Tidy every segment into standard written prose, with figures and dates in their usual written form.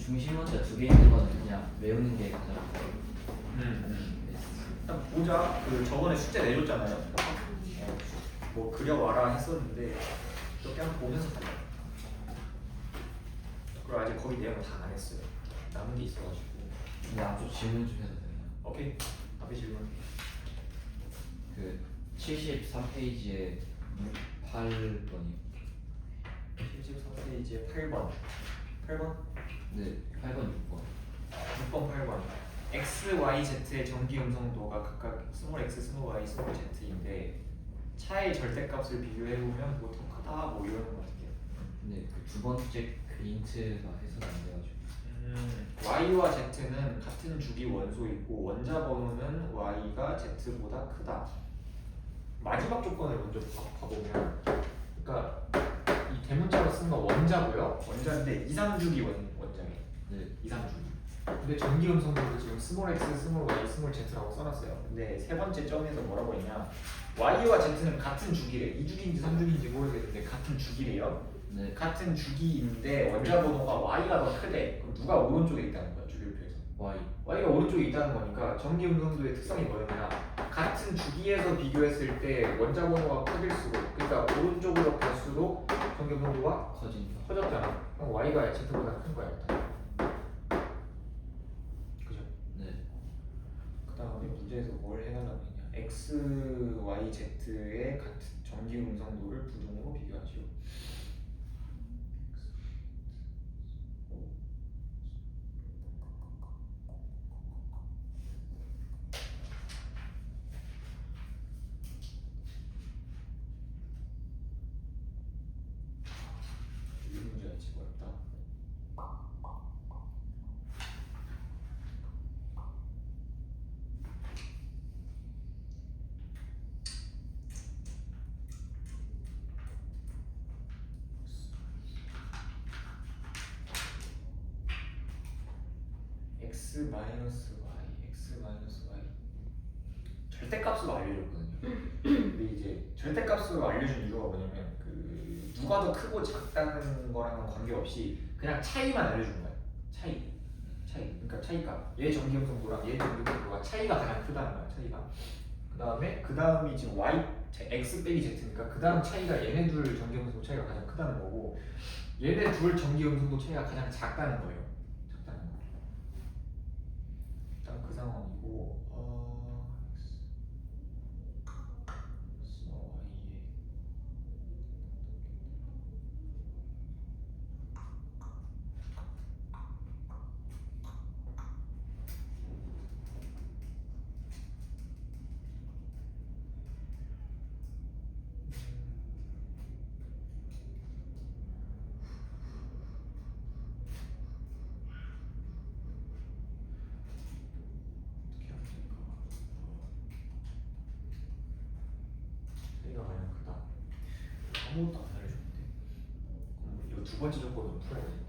중심 문제 두 개 있는 거는 그냥 외우는 게 가장 일단 보자. 그 저번에 숙제 내줬잖아요. 뭐 그려와라 했었는데 이렇게 한번 보면서 가자. 그리고 아직 거기 내용을 다 안 했어요. 남은 게 있어가지고. 근데 앞쪽 질문 좀 해도 되나요? 오케이. 앞에 질문. 그 73페이지에 8번이요. 73페이지에 8번. 8번? 네, 8번, 6번. 6번, 8번. X, Y, Z의 전기 음성도가 각각 스몰 x, 스몰 y, 스몰 z인데 차의 절대값을 비교해보면 뭐 더 크다 뭐 이러는 것 같은데요. 근데 그 두 번째 그 힌트가 해석이 안 돼가지고. Y와 Z는 같은 주기 원소이고 원자 번호는 Y가 Z보다 크다. 마지막 조건을 먼저 봐보면, 그러니까 이 대문자로 쓴 건 원자고요. 원자인데 2, 3주기 원자예요. 네. 2, 3주기. 근데 전기 음성도를 지금 스몰 x, 스몰 y, 스몰 z라고 써놨어요. 근데 세 번째 점에서 뭐라고 했냐? Y와 Z는 같은 주기래. 2주기인지 3주기인지 모르겠는데 같은 주기래요. 네. 같은 주기인데 원자 번호가 Y가 더 크대. 그럼 누가 오른쪽에 있다는 거야? 주기율표에서. Y. Y가 오른쪽에 있다는 거니까 전기 음성도의 특성이 뭐였냐? 같은 주기에서 비교했을 때 원자 번호가 커질수록, 그러니까 오른쪽으로 갈수록 전기 음성도가 커진다. 커졌잖아. 그럼 Y가 Z보다 큰 거야 일단. 그죠? 네. 그 다음에 문제에서 뭘 해달라고 했냐? X, Y, Z의 같은 전기 음성도를 부등호로 비교하시오. 이 문제가 지금 어렵다. x 마이너스 y, x 마이너스 y 절대값으로 알려줬거든요. 근데 이제 절대값으로 알려준 이유가 뭐냐면 그 누가 더 크고 작다는 거랑은 관계없이 그냥 차이만 알려준 거예요. 차이. 그러니까 차이가 얘 전기음성도랑 얘 전기음성도가 차이가 가장 크다는 거야. 차이가. 그 다음이 지금 y, x 빼기 z니까 그 다음 차이가 얘네 둘 전기음성도 차이가 가장 크다는 거고 얘네 둘 전기음성도 차이가 가장 작다는 거예요. 작다는 거. 일단 그 상황이고 y에 어떻게 하면 될까? 차이가 가장 크다. 아무것도 안 알려줬는데. 그럼 이거 두 번째 조건으로 풀어야 되는데.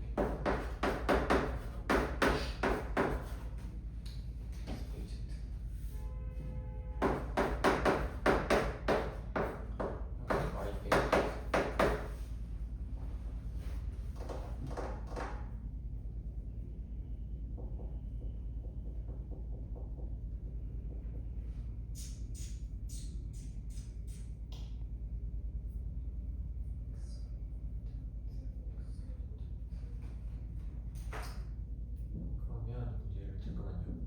그러면 문제를 잠깐만요.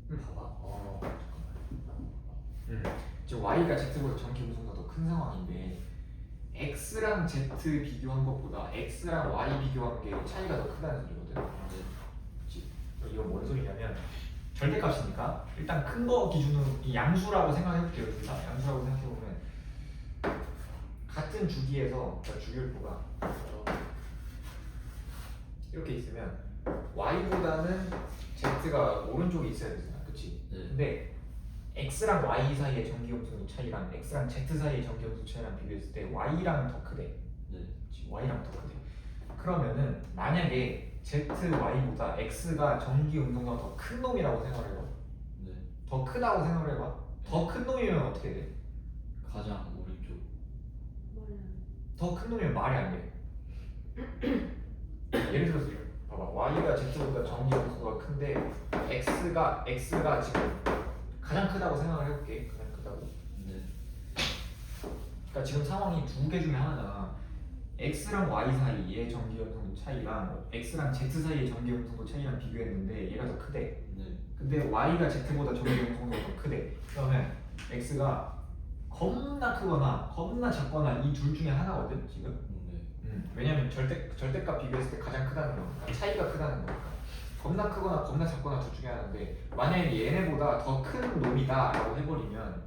봐봐. 잠깐만. 지금 y가 z보다 전기 음성도가 더 큰 상황인데 x랑 z 비교한 것보다 x랑 y 비교한 게 차이가 더 크다는 소리거든. 그치? 이건 뭔 소리냐면 절대값이니까 일단 큰 거 기준으로 이 양수라고 생각해볼게요. 둘 다 양수라고 생각해보면 같은 주기에서 그러니까 주기율표가 이렇게 있으면 y보다는 z가 오른쪽에 있어야 되잖아, 그렇지? 네. 근데 x랑 y 사이의 전기 음성도 차이랑 x랑 z 사이의 전기 음성 차이랑 비교했을 때 y랑 더 크대. 네. y랑 더 크대. 그러면은 만약에 zy보다 x가 전기 음성도가 더 큰 놈이라고 생각을 해봐. 네. 더 크다고 생각을 해봐. 더 큰 놈이면 어떻게 돼? 가장 오른쪽. 더 큰 놈이면 말이 안 돼. 예를 들어서 이거 봐봐. y가 z보다 정기 함수가 큰데 x가 지금 가장 크다고 생각을 해볼게. 가장 크다고. 네. 그러니까 지금 상황이 두 개 중에 하나잖아. x랑 y 사이의 정기 함수 차이랑 x랑 z 사이의 정기 함수 차이랑 비교했는데 얘가 더 크대. 네. 근데 y가 z보다 정기 함수가 더 크대. 그러면 x가 겁나 크거나 겁나 작거나 이 둘 중에 하나거든 지금. 네. 왜냐면 절대값 비교했을 때 가장 크다는 거니까 차이가 크다는 거니까 겁나 크거나 겁나 작거나 둘 중에 하나인데 만약에 얘네보다 더 큰 놈이다 라고 해버리면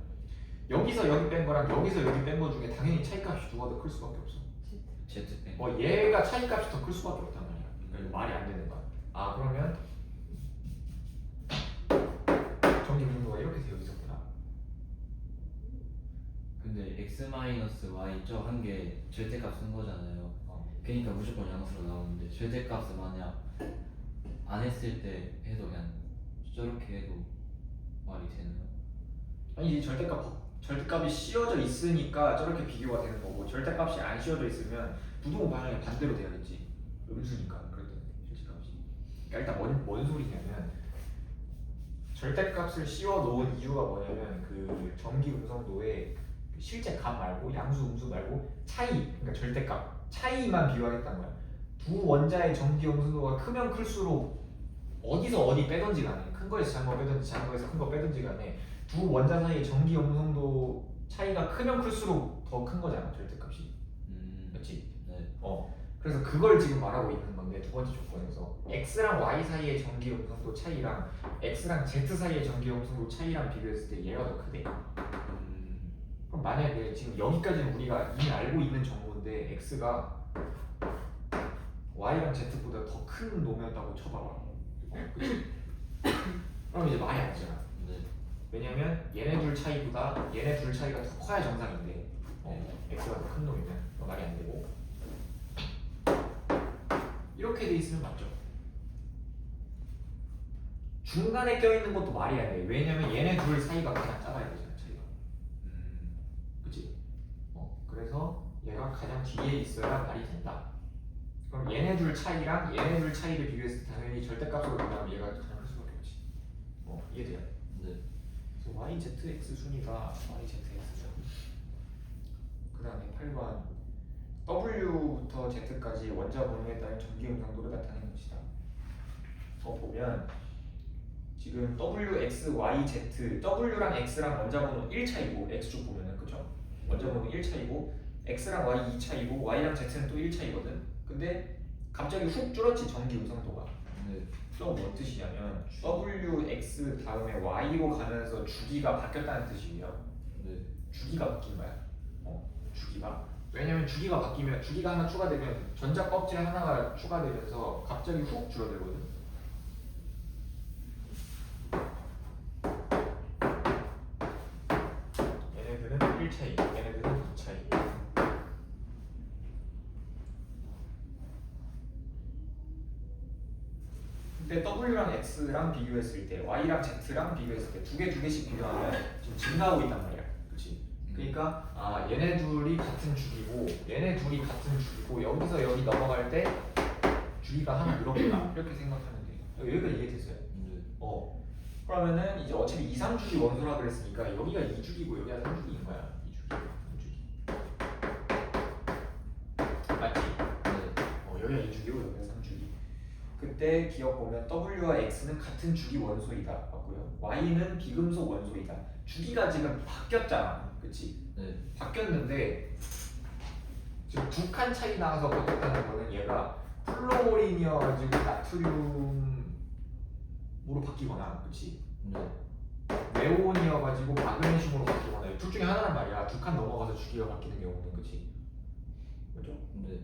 여기서 여기 뺀 거랑 여기서 여기 뺀 거 중에 당연히 차이값이 누가 더 클 수밖에 없어. Z 뺀. 얘가 차이값이 더 클 수밖에 없단 말이야. 그러니까 이거 말이 안 되는 거야. 아 그러면 정기 분모가 이렇게 되어 있었구나. 근데 x 마이너스 y 저 한 게 절대값 쓴 거잖아요. 그러니까 무조건 양수로 나오는데 절대값을 만약 안 했을 때 해도 그냥 저렇게 해도 말이 되나요? 아니 이제 절대값이 씌워져 있으니까 저렇게 비교가 되는 거고 절대값이 안 씌워져 있으면 부동호 방향이 반대로 돼야겠지. 음수니까 그럴 때는 절대값이. 그러니까 일단 뭔 소리냐면 절대값을 씌워 놓은 이유가 뭐냐면 그 정기 음성도의 실제 값 말고 양수 음수 말고 차이 그러니까 절대값 차이만 비교하겠다는 거야. 두 원자의 정기 음성도가 크면 클수록 어디서 어디 빼든지 간에 큰 거에서 작은 거 빼든지 작은 거에서 큰 거 빼든지 간에 두 원자 사이의 정기 음성도 차이가 크면 클수록 더 큰 거잖아 절대값이. 그렇지? 네. 그래서 그걸 지금 말하고 있는 건데 두 번째 조건에서 x랑 y 사이의 정기 음성도 차이랑 x랑 z 사이의 정기 음성도 차이랑 비교했을 때 얘가 더 크대. 그럼 만약에 지금 여기까지는 우리가 이미 알고 있는 정보인데 x가 y랑 z보다 더 큰 놈이었다고 쳐봐봐. 그치? 그럼 이제 말이 안 되잖아. 네. 왜냐면 얘네 둘 차이보다 얘네 둘 차이가 더 커야 정상인데 x가 더 큰 놈이면 말이 안 되고 이렇게 돼 있으면 맞죠. 중간에 껴있는 것도 말이 안 돼. 왜냐면 얘네 둘 사이가 가장 작아야 되잖아 차이가. 그치? 그래서 얘가 가장 뒤에 있어야 말이 된다. 그럼 얘네 둘 차이랑 얘네 둘 차이를 비교했을 때 당연히 절대값으로 보면 얘가 가장 클 수밖에 없지. 이해돼요? 네. 그래서 YZX 순위가 YZX죠. 그 다음에 8번 W부터 Z까지 원자 번호에 따른 전기 음성도를 나타내는 것이다. 보면 지금 W, X, Y, Z W랑 X랑 원자 번호 1차이고 X쪽 보면은 그죠? 원자 번호 1차이고 X랑 Y 2차이고 Y랑 Z는 또 1차이거든. 근데 갑자기 훅 줄었지 전기 음성도가. 네. 또 뭔 뜻이냐면 W, X 다음에 Y로 가면서 주기가 바뀌었다는 뜻이에요. 네. 주기가 바뀐 거야. 주기가. 왜냐면 주기가 바뀌면 주기가 하나 추가되면 전자 껍질 하나가 추가되면서 갑자기 훅 줄어들거든. 얘네들은 1차이, 얘네들은 2차이. 근데 W랑 X랑 비교했을 때 Y랑 Z랑 비교했을 때 두 개씩 비교하면 지금 증가하고 있단 말이야. 그렇지? 그러니까 얘네 둘이 같은 주기고 얘네 둘이 같은 주기고 여기서 여기 넘어갈 때 주기가 하나 늘었구나 이렇게 생각하면 돼요. 여기까지 이해됐어요? 네. 그러면은 이제 어차피 2, 3주기 원소라 그랬으니까 여기가 2주기고 여기가 3주기인 거야. 2주기, 3주기. 맞지? 네. 여기가 2주기고 여기가 3주기. 그때 기억 보면 W와 X는 같은 주기 원소이다 맞고요. Y는 비금속 원소이다. 주기가 지금 바뀌었잖아. 그치? 네. 바뀌었는데 지금 두 칸 차이 나서 바뀌었다는 거는 얘가 플로린이어가지고 나트륨으로 바뀌거나 그치? 네. 네온이어가지고 마그네슘으로 바뀌거나 둘 중에 하나란 말이야. 두 칸 넘어가서 주기가 바뀌는 경우는 그치? 그죠? 네.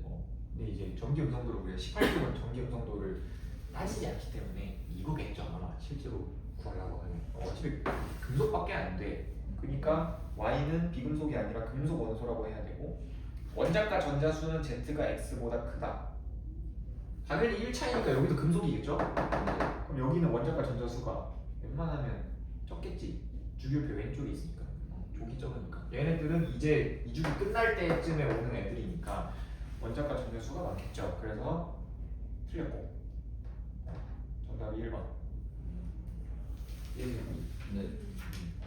근데 이제 전기 음성도를 우리가 18쪽은 전기 음성도를 따지지 않기 때문에 이거겠죠 아마 실제로 구하려고 하면 어차피 금속밖에 안 돼. 그러니까 Y는 비금속이 아니라 금속 원소라고 해야 되고 원자과 전자수는 Z가 X보다 크다. 당연히 1차이니까 여기도 금속이겠죠? 그럼 여기는 원자과 전자수가 웬만하면 적겠지. 주기율표 왼쪽에 있으니까. 족이 적으니까. 얘네들은 이제 이주기 끝날 때쯤에 오는 애들이니까 원자과 전자수가 많겠죠. 그래서 틀렸고 정답이 1번. 이해되니? 네.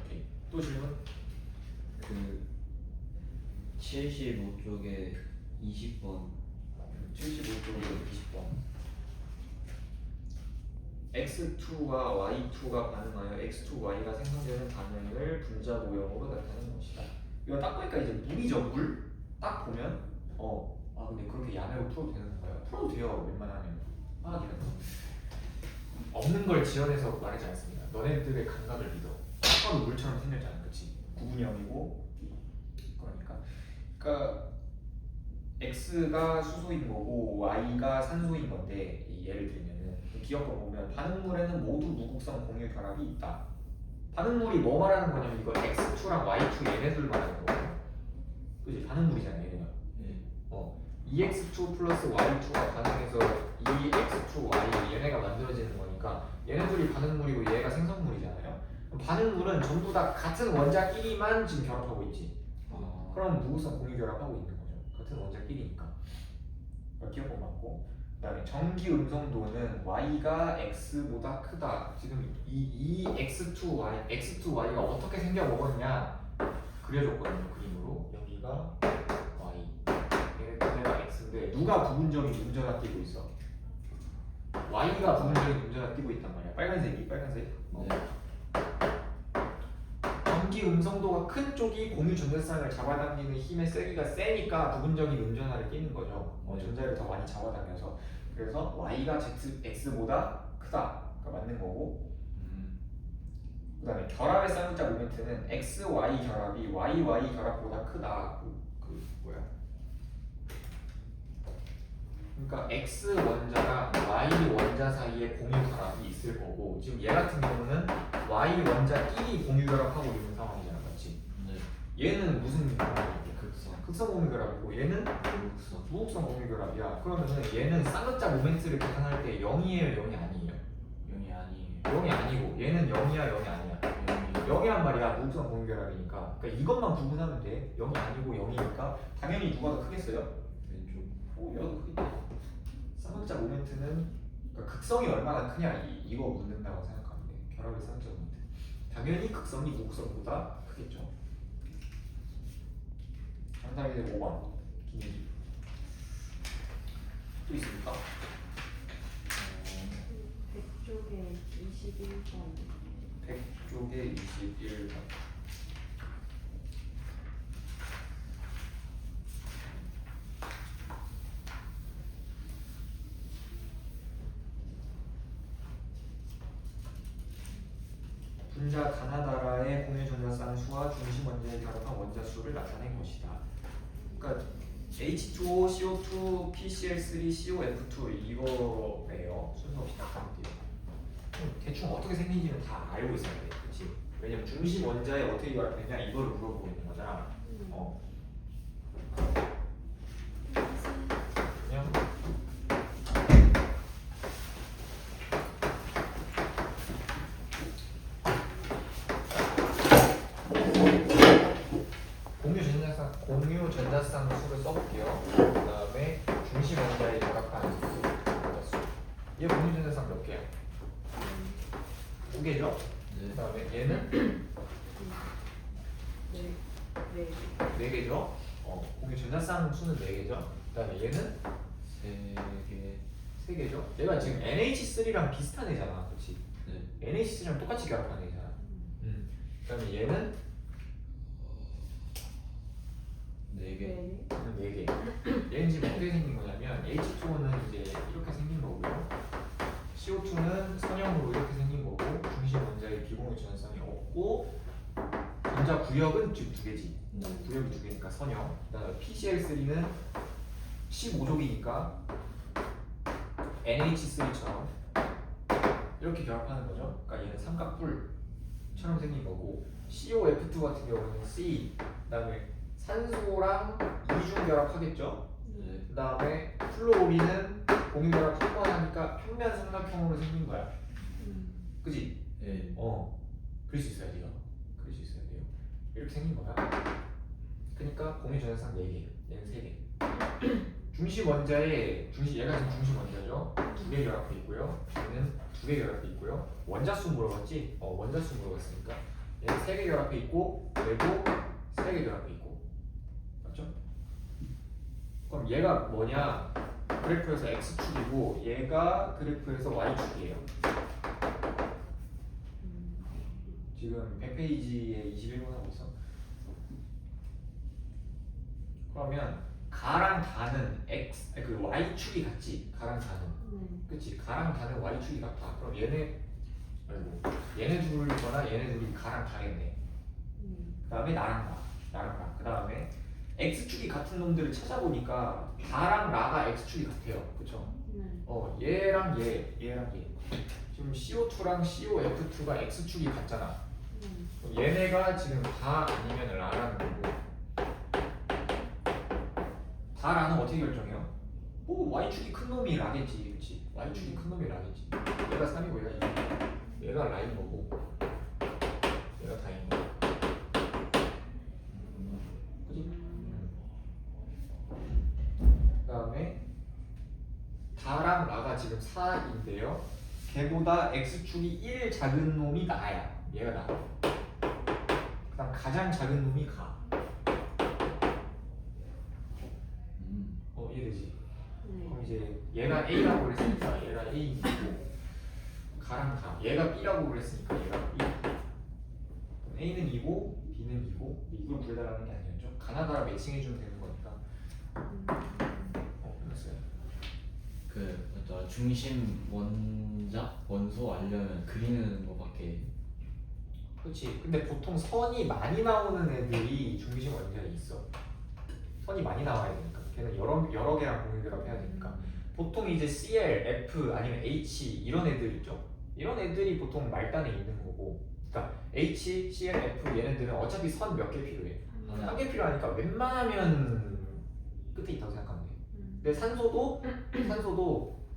오케이. 또 질문? 그 75쪽에 20번 75쪽에 20번. x2와 y2가 반응하여 x2y가 생성되는 반응을 분자 모형으로 나타내는 것이다. 이거 딱 보니까 이제 물이죠, 물. 딱 보면 근데 그렇게 야매로 풀어도 되는 건가요? 풀어도 돼요, 웬만하면. 화학이라서. 없는 걸 지어내서 말하지 않습니다. 너네들의 감각을 믿어. 딱 봐도 물처럼 생겼잖아, 그치? 구분이 0이고 그러니까 x가 수소인 거고 y가 산소인 건데 예를 들면은 기억을 보면 반응물에는 모두 무극성 공유 결합이 있다. 반응물이 뭐 말하는 거냐면 이거 x2랑 y2 얘네들 말하는 거거든. 그지? 반응물이잖아 얘네가. 네. EX2 플러스 Y2가 반응해서 EX2Y 얘네가 만들어지는 거니까 얘네들이 반응물이고 얘가 생성물이잖아요. 그럼 반응물은 전부 다 같은 원자끼리만 지금 결합하고 있지. 그럼 무극성 공유 결합하고 있는 거죠. 같은 원자끼리니까. 기억법 맞고. 그다음에 전기 음성도는 y가 x보다 크다. 지금 이 x2y, x2y가 어떻게 생겨 먹었냐 그려줬거든요 그림으로. 여기가 y, 얘가 x인데 누가 부분적인 운전화 띄고 있어? y가 부분적인 운전화 띄고 있단 말이야. 빨간색이 빨간색. 전기 음성도가 큰 쪽이 공유 전자쌍을 잡아당기는 힘의 세기가 세니까 부분적인 운전화를 띄는 거죠. 전자를 더 많이 잡아당겨서. 그래서 y가 x보다 크다가 맞는 거고. 그 다음에 결합의 쌍극자 모멘트는 xy 결합이 yy 결합보다 크다. 그러니까 x 원자랑 y 원자 사이에 공유 결합이 있을 거고, 지금 얘 같은 경우는 y 원자끼리 공유 결합하고 있는 상황이잖아, 맞지? 네. 얘는 무슨 결합이야? 극성. 극성 공유 결합이고 얘는 무극성. 무극성 공유 결합이야. 그러면은 얘는 쌍극자 모멘트를 계산할 때 0이에요, 0이 아니에요? 0이 아니에요. 0이 아니고 얘는 0이야, 0이 아니야? 0이 0이란 말이야, 무극성 공유 결합이니까. 그러니까 이것만 구분하면 돼. 0이 아니고 0이니까 당연히 누가 더 크겠어요? 왼쪽. 얘가 더 크겠다. 쌍극자 모멘트는 그러니까 극성이 얼마나 크냐 이거 묻는다고 생각하면 돼. 결합의 쌍극자 모멘트. 당연히 극성이 무극성보다 크겠죠. 정답이 이제 5번. 김민기. 또 있습니까? 100쪽에 21번. 100쪽에 21번. 분자 가나다라의 공유 전자쌍 수와 중심 원자의 결합한 원자 수를 나타낸 것이다. 그러니까 H2O, CO2, PCl3, COF2 이거예요. 순서 없이 나타낼게요. 대충 어떻게 생긴지는 다 알고 있어야 돼, 그렇지? 왜냐면 중심 원자에 어떻게 결합했냐 이거를 물어보고 있는 거잖아. 그냥 공유 전자쌍 수를 써볼게요. 그 다음에 중심 원자에 결합한 원자 수. 얘 공유 전자쌍 몇 개야? 2개죠? 네. 그 다음에 얘는 네. 4개죠? 공유 전자쌍 수는 4개죠? 그 다음에 얘는 3개. 3개죠? 얘가 지금 NH3랑 비슷한 애잖아, 그렇지? 네. NH3랑 똑같이 결합한 애잖아. 그 다음에 얘는 4개. 4개. 얘는 지금 어떻게 생긴 거냐면 H2O는 이제 이렇게 생긴 거고요. CO2는 선형으로 이렇게 생긴 거고, 중심 원자의 비공유 전성이 없고, 전자 구역은 지금 2개지. 구역이 2개니까 선형. 그다음에 PCl3는 15족이니까 NH3처럼 이렇게 결합하는 거죠. 그러니까 얘는 삼각뿔처럼 생긴 거고, COF2 같은 경우는 C, 그다음에 산소랑 이중 결합하겠죠. 네. 그 다음에 플로리는 공유 결합 한 번 하니까 평면 삼각형으로 생긴 거야. 그지? 네. 그릴 수 있어야 돼요. 그릴 수 있어야 돼요. 이렇게 생긴 거야. 그러니까 공유전자상 4개, 얘는 3개. 중심 원자에 얘가 지금 중심 원자죠. 2개 결합해 있고요. 얘는 2개 결합해 있고요. 원자수 물어봤지? 원자수 물어봤으니까 얘는 3개 결합해 있고 얘도 3개 결합해 있고 맞죠? 그럼 얘가 뭐냐? 그래프에서 x축이고 얘가 그래프에서 y축이에요. 지금 100페이지에 21번 하고 있어. 그러면 가랑 다는 그 y축이 같지? 가랑 다는 그치? 가랑 다는 y축이 같아. 그럼 얘네 둘이거나 얘네 둘이 가랑 다겠네. 그 다음에 나랑 나. 그 다음에 x축이 같은 놈들을 찾아보니까 가랑 라가 x축이 같아요. 그쵸? 얘랑 얘 지금 CO2랑 COF2가 x축이 같잖아. 그럼 얘네가 지금 다 아니면 라라는 거고 다 라는 어떻게 결정해요? y축이 큰 놈이 라겠지. 그치? y축이 큰 놈이 라겠지. 얘가 3이고 얘가 2. 얘가 라인 거고 얘가 다인 거고 그치? 그 다음에 다랑 라가 지금 4인데요 걔보다 x축이 1 작은 놈이 나야. 얘가 나. 그 다음 가장 작은 놈이 가. 이해되지? 그럼 이제 얘가 A라고 그랬으니까 얘가 A이고 가랑 가. 얘가 B라고 그랬으니까 얘가 B. A는 2고 B는 2고 이걸 구해달라는 게 아니었죠? 가나다라 매칭해주면 되는 거니까. 끝났어요. 그 뭐더라 중심 원소 알려면 그리는 거밖에. 그렇지. 근데 보통 선이 많이 나오는 애들이 중심 원자에 있어. 선이 많이 나와야 되니까. 걔는 여러 개랑 공유결합해야 되니까. 보통 이제 CL, F 아니면 H 이런 애들 있죠. 이런 애들이 보통 말단에 있는 거고. 그러니까 H, CL, F 얘네들은 어차피 선 몇 개 필요해. 한 개 필요하니까 웬만하면 끝에 있다고 생각하면 돼. 근데 산소도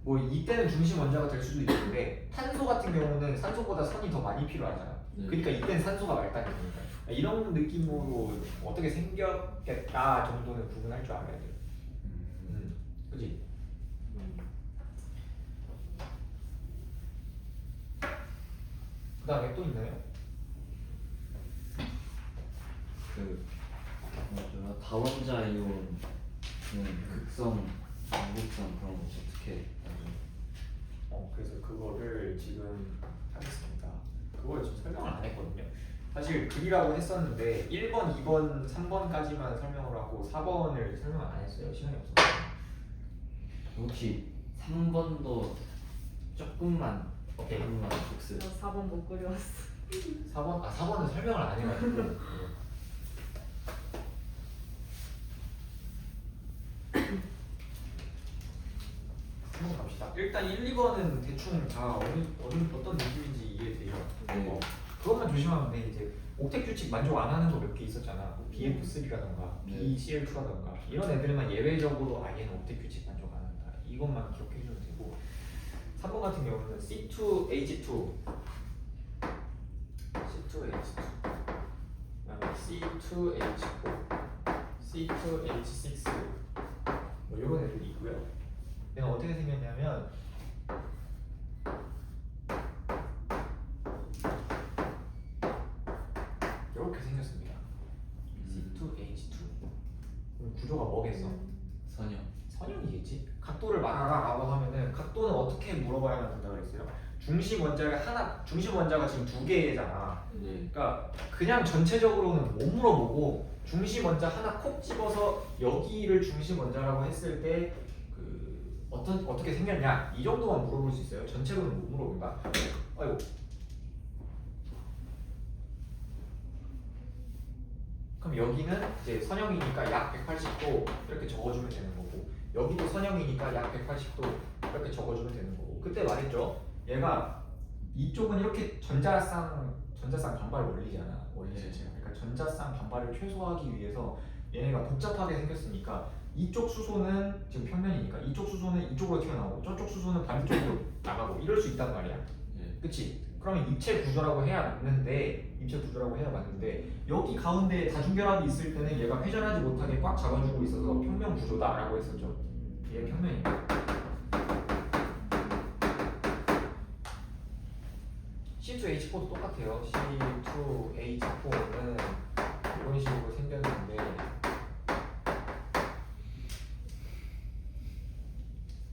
뭐 이때는 중심 원자가 될 수도 있는데 탄소 같은 경우는 산소보다 선이 더 많이 필요하잖아. 그러니까 이때는 산소가 말단이 되니까 이런 느낌으로 어떻게 생겼겠다 정도는 구분할 줄 알아야 돼. 그지? 그 다음에 또 있나요? 그 뭐더라 다원자 이온은 극성, 양극성 그런 거 어떻게 나죠? 그래서 그거를 지금 하겠습니다. 그걸 지금 설명을 안 했거든요. 사실 글이라고 했었는데 1번, 2번, 3번까지만 설명을 하고 4번을 설명을 안 했어요. 시간이 없어서. 혹시 3번도 조금만 오케이. 한번 복습. 4번 못 그려왔어. 4번? 4번은 설명을 안 해가지고 한번 갑시다. 일단 1, 2번은 대충 다 어떤 느낌인지 이해돼요. 네. 그것만 조심하면 돼. 이제 옥텟 규칙 만족 안 하는 거 몇 개 있었잖아. BF3라던가 BCl2라던가 이런 애들만 예외적으로 얘는 옥텟 규칙 만족 안 한다. 이것만 기억해 주면 되고 3번 같은 경우는 C2H2 그다음에 C2H4 C2H6 뭐 이런 애들이 있고요. 얘는 어떻게 생겼냐면 이렇게 생겼습니다. C2H2 그럼 구조가 뭐겠어? 선형이겠지. 각도를 말하라라고 하면은 각도는 어떻게 물어봐야만 된다 그랬어요? 중심 원자가 지금 2개잖아. 그러니까 그냥 전체적으로는 못 물어보고 중심 원자 하나 콕 집어서 여기를 중심 원자라고 했을 때 그 어떻게 생겼냐 이 정도만 물어볼 수 있어요. 전체로는 못 물어본다. 아이고. 그럼 여기는 이제 선형이니까 약 180도 이렇게 적어주면 되는 거고 여기도 선형이니까 약 180도 이렇게 적어주면 되는 거고 그때 말했죠. 얘가 이쪽은 이렇게 전자쌍 반발 원리잖아. 원리 자체가. 그러니까 전자쌍 반발을 최소화하기 위해서 얘네가 복잡하게 생겼으니까 이쪽 수소는 지금 평면이니까 이쪽 수소는 이쪽으로 튀어나오고 저쪽 수소는 반대쪽으로 나가고 이럴 수 있단 말이야. 그치? 그러면 입체 구조라고 해야 맞는데 여기 가운데 다중결합이 있을 때는 얘가 회전하지 못하게 꽉 잡아주고 있어서 평면 구조다라고 했었죠. 얘 평면입니다. C2H4도 똑같아요. C2H4는 이런 식으로 생겼는데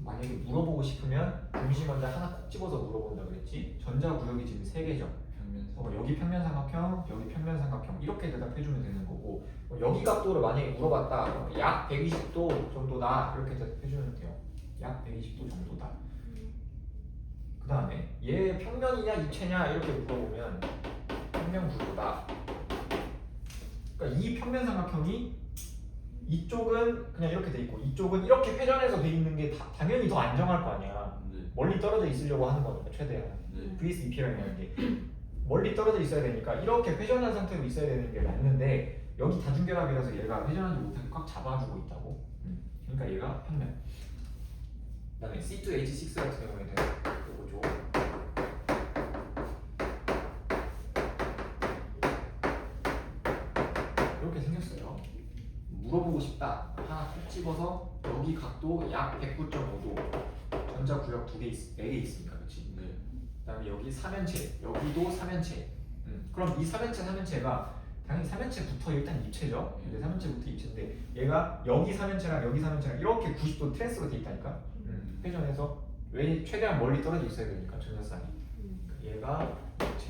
만약에 물어보고 싶으면 중심원자 하나 콕 집어서 물어본다 그랬지. 전자 구역이 지금 3개죠. 여기 평면삼각형, 여기 평면삼각형 이렇게 대답해주면 되는 거고 여기 각도를 만약에 물어봤다. 약 120도 정도다 이렇게 대답해주면 돼요. 약 120도 정도다. 그 다음에 얘 평면이냐 입체냐 이렇게 물어보면 평면 구조다. 그러니까 이 평면삼각형이 이쪽은 그냥 이렇게 돼 있고 이쪽은 이렇게 회전해서 돼 있는 게 당연히 더 안정할 거 아니야. 멀리 떨어져 있으려고 하는 거니까 최대한 VSEP라는 게 멀리 떨어져 있어야 되니까 이렇게 회전한 상태로 있어야 되는 게 맞는데 여기 다중결합이라서 얘가 회전하지 못하게 꽉 잡아주고 있다고. 그러니까 얘가 평면. 그다음에 C2H6 같은 경우에는 요거죠. 이렇게 생겼어요. 물어보고 싶다. 하나 콕 집어서 여기 각도 약 109.5도. 전자 구역 4개 있으니까 그렇지. 그다음에 여기 삼연체, 여기도 삼연체. 그럼 이 삼연체가 당연히 삼연체부터 일단 입체죠. 근데 삼연체부터 입체인데 얘가 여기 삼연체랑 이렇게 90도 트랜스가 돼 있다니까. 회전해서 왜 최대한 멀리 떨어져 있어야 되니까 전자쌍이. 얘가 입체.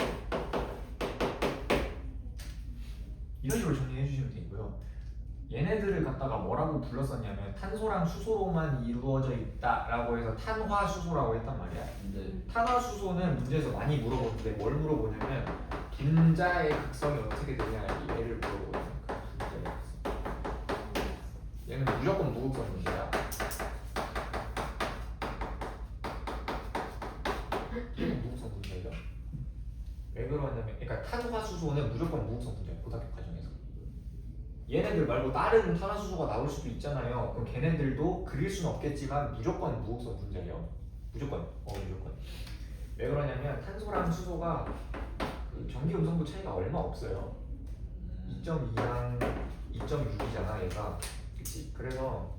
이런 식으로 정리해 주시면 되고요. 얘네들을 갖다가 뭐라고 불렀었냐면 탄소랑 수소로만 이루어져 있다라고 해서 탄화수소라고 했단 말이야. 탄화수소는 문제에서 많이 물어보는데 뭘 물어보냐면 분자의 극성이 어떻게 되냐 얘를 물어보거든요. 분자의 극성. 얘는 무조건 무극성 문제야. 얘는 무극성 문제예요. 왜 그러냐면 그러니까 탄화수소는 무조건 무극성 문제야. 고등학교 과정에서. 얘네들 말고 다른 탄화수소가 나올 수도 있잖아요. 그럼 걔네들도 그릴 수는 없겠지만 무조건 무극성 분자예요. 무조건. 무조건. 왜 그러냐면 탄소랑 수소가 그 전기 음성도 차이가 얼마 없어요. 2.2랑 2.6이잖아 얘가. 그치? 그래서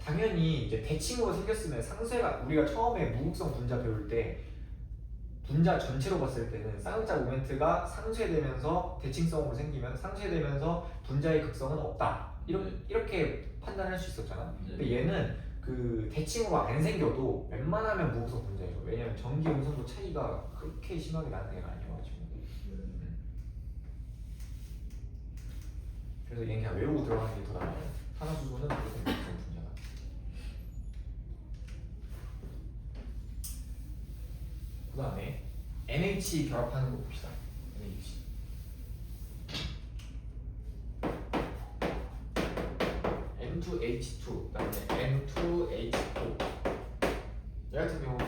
당연히 이제 대칭으로 생겼으면 상쇄가 우리가 처음에 무극성 분자 배울 때 분자 전체로 봤을 때는 쌍극자 모멘트가 상쇄되면서 대칭성으로 생기면 상쇄되면서 분자의 극성은 없다. 이렇게 판단할 수 있었잖아. 근데 얘는 그 대칭으로 안 생겨도 웬만하면 무극성 분자예요. 왜냐면 전기 음성도 차이가 그렇게 심하게 나는 애가 아니어가지고. 그래서 얘는 그냥 외우고 들어가는 게 더 나아요. 탄화수소는 무조건 무극성 분자다. 그 다음에 NH 결합하는 거 봅시다. NH. N2H2, 그 다음에 N2H4. 얘 같은 경우는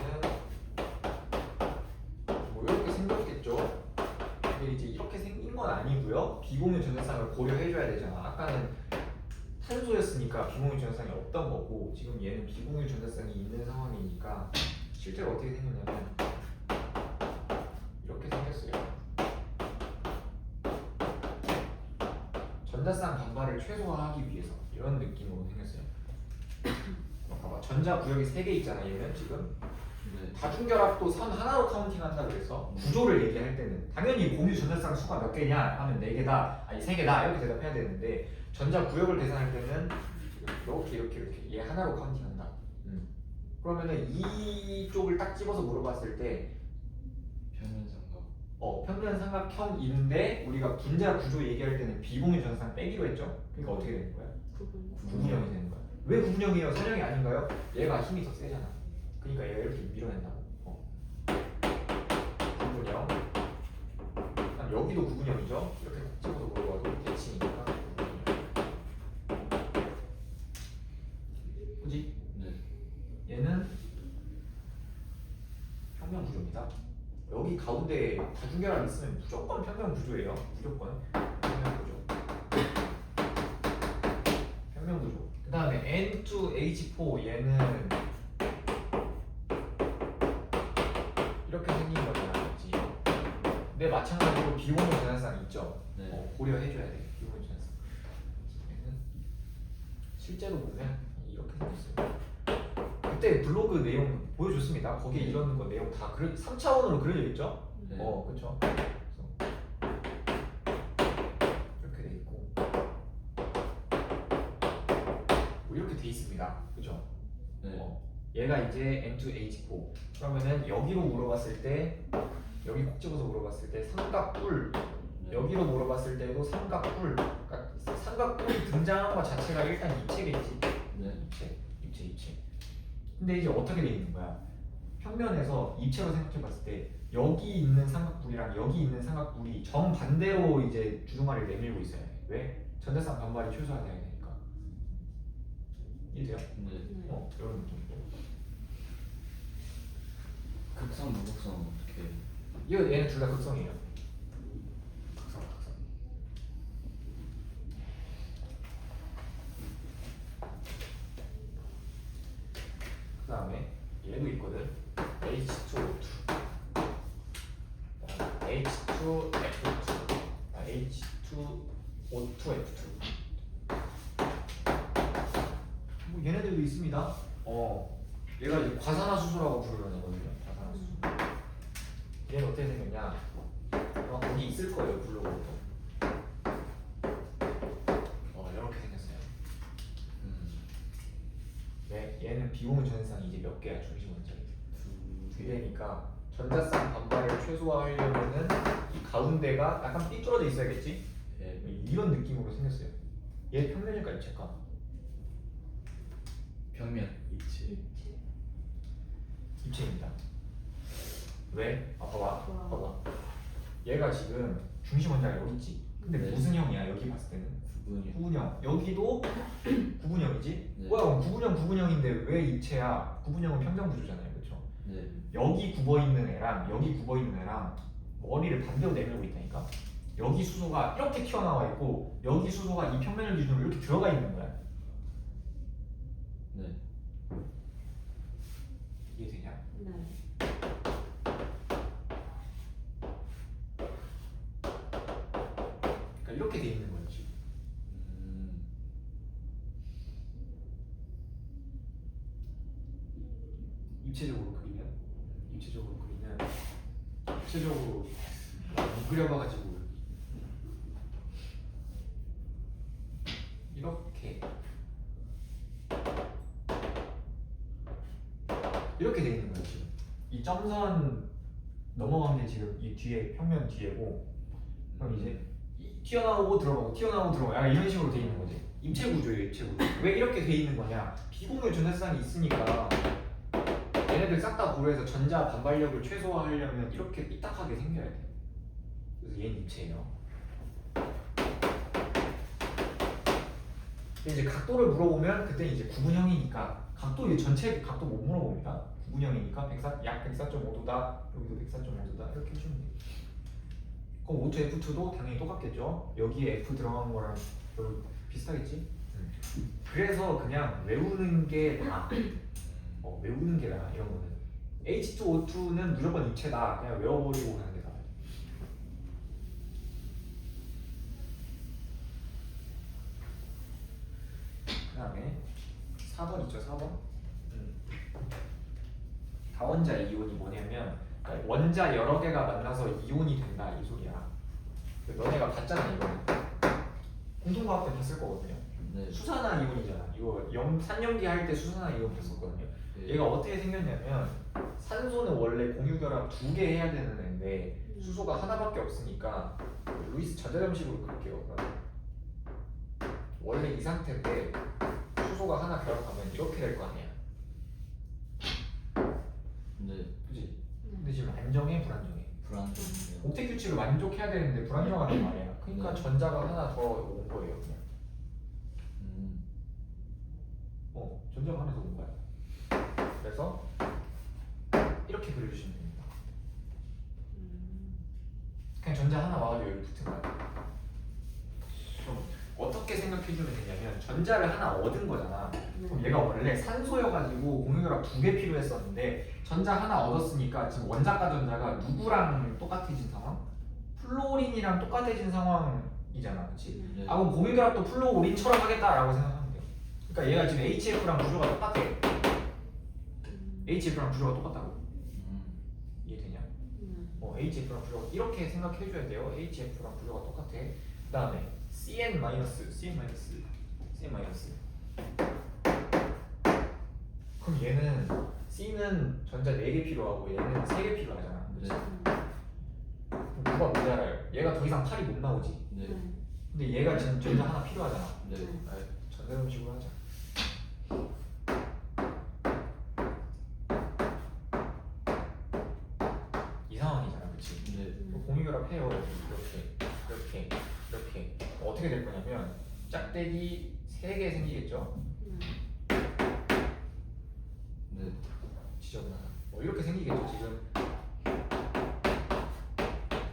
뭐 이렇게 생겼겠죠. 근데 이제 이렇게 생긴 건 아니고요. 비공유 전자쌍을 고려해줘야 되잖아. 아까는 탄소였으니까 비공유 전자쌍이 없던 거고 지금 얘는 비공유 전자쌍이 있는 상황이니까 실제로 어떻게 생겼냐면 이렇게 생겼어요. 전자쌍 반발을 최소화하기 위해서 이런 느낌으로 생겼어요. 봐봐, 전자 구역이 3개 있잖아. 얘는 지금 다중결합도 선 하나로 카운팅한다 그래서 구조를 얘기할 때는 당연히 공유 전자쌍 수가 몇 개냐 하면 4개다, 아니 3개다 이렇게 대답해야 되는데 전자 구역을 계산할 때는 이렇게 얘 하나로 카운팅한다. 그러면은 이쪽을 딱 집어서 물어봤을 때 평면삼각형인데 우리가 분자 구조 얘기할 때는 비공유 전자쌍 빼기로 했죠. 그러니까 어떻게 되는 거야? 구분형이 되는 거야. 왜 구분형이에요? 선형이 아닌가요? 얘가 힘이 더 세잖아. 그러니까 얘가 이렇게 밀어낸다고. 구분형. 그다음 여기도 구분형이죠. 이렇게 콕 집어서 물어봐도 대칭이니까 구분형. 그지? 얘는 평면 구조입니다. 여기 가운데 다중결합 있으면 무조건 평면 구조예요. 무조건 평면 구조. 평면 구조. 그 다음에 N2H4 얘는 이렇게 생긴 거잖아, 그지? 근데 마찬가지로 비공유 전환상 있죠. 네. 고려해줘야 돼. 비공유 전환상. 얘는 실제로 보면 이렇게 생겼어요. 그때 블로그 내용 보여줬습니다. 거기에 이런 거 내용 다 3차원으로 그려져 있죠? 네. 그렇죠. 이렇게 돼 있고 뭐 이렇게 돼 있습니다. 그죠? 네. 얘가 이제 M2H4. 그러면은 여기로 물어봤을 때 여기 콕 집어서 물어봤을 때 삼각뿔 네. 여기로 물어봤을 때도 삼각뿔 그러니까 삼각뿔이 등장한 것 자체가 일단 입체겠지. 네. 입체. 근데 이제 어떻게 돼 있는 거야? 평면에서 입체로 생각해 봤을 때 여기 있는 삼각뿔이랑 여기 있는 삼각뿔이 정반대로 이제 주둥아리를 내밀고 있어야 돼. 왜? 전대쌍 반발이 최소화돼야 되니까. 이해돼요? 네. 이런 느낌이고. 극성 무극성 어떻게? 얘는 둘 다 극성이에요. 극성. 그 다음에 얘도 있거든. H2O2, H2F2, H2O2F2. 뭐 얘네들도 있습니다. 얘가 이제 과산화수소라고 부르는 거거든요. 과산화수소. 얘는 어떻게 생겼냐? 아마 거기 있을 거예요, 블로그도. 이렇게 생겼어요. 네, 얘는 비공유 전산이 이제 몇 개야? 중심 원자리 두 개니까 전자쌍 반발을 최소화하려면은 이 가운데가 약간 삐뚤어져 있어야겠지? 네. 이런 느낌으로 생겼어요. 얘 평면일까 입체일까? 평면. 입체. 입체입니다. 왜? 봐봐. 와. 얘가 지금 중심 원자가 여기 있지. 근데 네. 무슨 형이야? 여기 봤을 때는 구분이. 구분형. 여기도 구분형이지. 네. 뭐야? 그럼 구분형인데 왜 입체야? 구분형은 평정 구조잖아요, 그렇죠? 네. 여기 굽어 있는 애랑 여기 굽어 있는 애랑 머리를 반대로 내밀고 있다니까. 여기 수소가 이렇게 튀어나와 있고 여기 수소가 이 평면을 기준으로 이렇게 들어가 있는 거야. 네. 이해되냐? 네. 그러니까 이렇게 돼 있는 거예요, 지금. 입체적으로 못 그려봐가지고 이렇게 돼 있는 거예요, 지금. 이 점선 넘어간 게 지금 이 뒤에 평면 뒤에고, 그럼 이제 튀어나오고 들어가고 약간 이런 식으로 돼 있는 거지. 입체 구조예요, 입체 구조. 왜 이렇게 돼 있는 거냐? 비공유 전자쌍이 있으니까 얘네들 싹 다 고려해서 전자 반발력을 최소화하려면 이렇게 삐딱하게 생겨야 돼. 그래서 얘는 입체예요. 근데 이제 각도를 물어보면 그때 이제 구분형이니까 각도 전체 각도 못 물어봅니다. 구분형이니까 약 104.5도다, 여기도 104.5도다 이렇게 해주면 돼. 그럼 O2 F2도 당연히 똑같겠죠. 여기에 F 들어간 거랑 별로 비슷하겠지. 그래서 그냥 외우는 게 나아. 외우는 게 나아. 이런 거는 H2O2는 무조건 입체다. 그냥 외워버리고 가는 게 나아. 그 다음에 4번 있죠, 4번. 다원자 이온이 뭐냐면 그러니까 원자 여러 개가 만나서 이온이 된다 이 소리야. 너네가 봤잖아 이거. 공통과학 때 봤을 거거든요. 네. 수산화 이온이잖아. 이거 산염기 할 때 수산화 이온 봤었거든요. 네. 얘가 어떻게 생겼냐면 산소는 원래 공유결합 2개 해야 되는 애인데 수소가 하나밖에 없으니까 루이스 전자점식으로 그릴게요. 원래 이 상태인데 수소가 하나 결합하면 이렇게 될 거 아니야. 네. 그지? 근데 지금 안정해 불안정해? 불안정해요. 옥텟 규칙을 만족해야 되는데 불안정하단 말이야. 그러니까 네. 전자가 하나 더 온 거예요 그냥. 전자가 하나 더 온 거야. 그래서 이렇게 그려주시면 됩니다. 그냥 전자 하나 와가지고 여기 붙은 거야. 그럼 어떻게 어떻게 생각해주면 되냐면 전자를 하나 얻은 거잖아. 그럼 네. 얘가 원래 산소여가지고 공유결합 2개 필요했었는데 전자 하나 얻었으니까 지금 원자과 전자가 누구랑 똑같아진 상황? 플로린이랑 똑같아진 상황이잖아, 그렇지? 네. 아 그럼 공유결합도 플로린처럼 하겠다라고 생각하면 돼. 그러니까 얘가 지금 HF랑 구조가 똑같아. HF랑 구조가 똑같다고. 이해되냐? HF랑 구조가 이렇게 생각해줘야 돼요. HF랑 구조가 똑같아. 그 다음에 CN-, 그럼 얘는 C는 전자 4개 필요하고 얘는 3개 필요하잖아. 네. 그럼 누가 모자라요? 얘가 더 이상 팔이 못 나오지. 네. 근데 얘가 지금 전자 하나 필요하잖아. 네. 전자음식으로 하자. 이 상황이잖아, 그치? 네. 공유결합 해요. 이렇게. 어떻게 될 거냐면 짝대기 3개 생기겠죠? 네. 지저분하다. 이렇게 생기겠죠, 지금.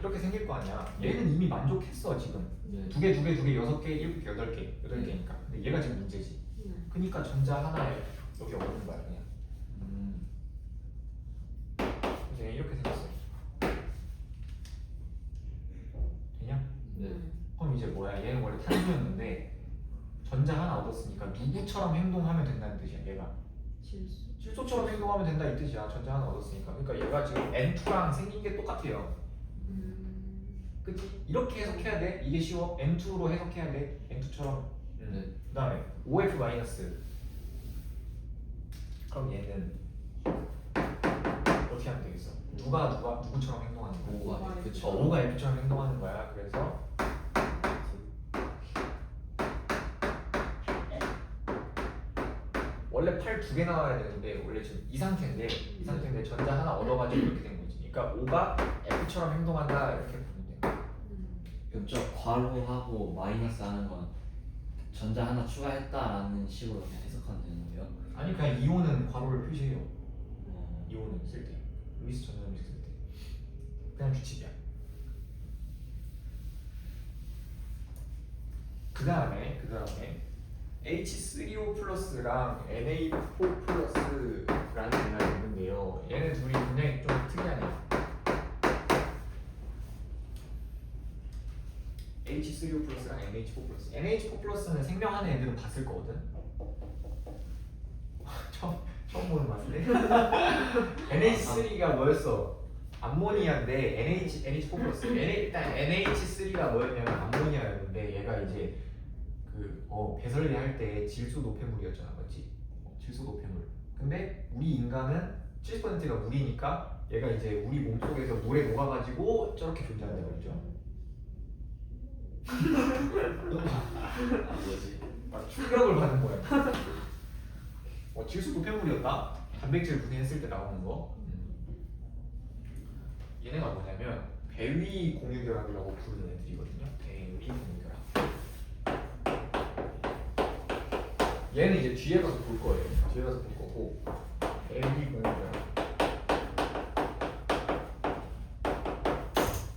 이렇게 생길 거 아니야. 얘는 이미 만족했어, 지금. 네. 2개, 7개, 8개. 근데 얘가 지금 문제지. 그러니까 전자 하나에 여기 얻는 거야, 그냥. 그래서 얘 이렇게 생겼어. 되냐? 네. 그럼 이제 뭐야? 얘는 원래 탄소였는데 전자 하나 얻었으니까 누구처럼 행동하면 된다는 뜻이야, 얘가. 질소처럼 행동하면 된다 이 뜻이야. 전자 하나 얻었으니까. 그러니까 얘가 지금 N2랑 생긴 게 똑같아요. 그치? 이렇게 해석해야 돼. 이게 쉬워. N2로 해석해야 돼. N2처럼. 네. 그 다음에 OF 마이너스. 그럼 얘는 어떻게 하면 되겠어? 누구처럼 행동하는 거야? 오가 그쵸. O가 F처럼 행동하는 거야. 그래서 원래 팔 2개 나와야 되는데 원래 지금 이 상태인데 전자 하나 얻어가지고 이렇게 된 거지. 그러니까 O가 F처럼 행동한다 이렇게 보면 돼. 그럼 저 괄호하고 마이너스 하는 건 전자 하나 추가했다라는 식으로 그냥 해석하면 되는 거예요? 아니 그냥 이온은 괄호를 표시해요. 이온은 쓸 때. 루이스 전자음식 쓸 때. 그냥 규칙이야. 그 다음에 H3O 플러스랑 NA4 플러스라는 얘가 있는데요. 얘네 둘이 굉장히 좀 특이하네요. H3O 플러스랑 NH4 플러스. NH4 플러스는 생명하는 애들은 봤을 거거든. 처음 보는 것 같은데. NH3가 뭐였어? 암모니아인데 NH4 플러스. 일단 NH3가 뭐였냐면 암모니아였는데 얘가 이제 배설리 할 때 질소 노폐물이었잖아, 맞지? 질소 노폐물. 근데 우리 인간은 70%가 물이니까 얘가 이제 우리 몸 속에서 물에 녹아가지고 저렇게 존재한다 그랬죠. 뭐지? 충격을 받은 거야. 질소 노폐물이었다? 단백질 분해했을 때 나오는 거. 얘네가 뭐냐면 배위 공유결합이라고 부르는 애들이거든요. 배위 공유결합. 얘는 이제 뒤에 가서 볼 거예요. 뒤에 가서 볼 거고. 배위 공유결합.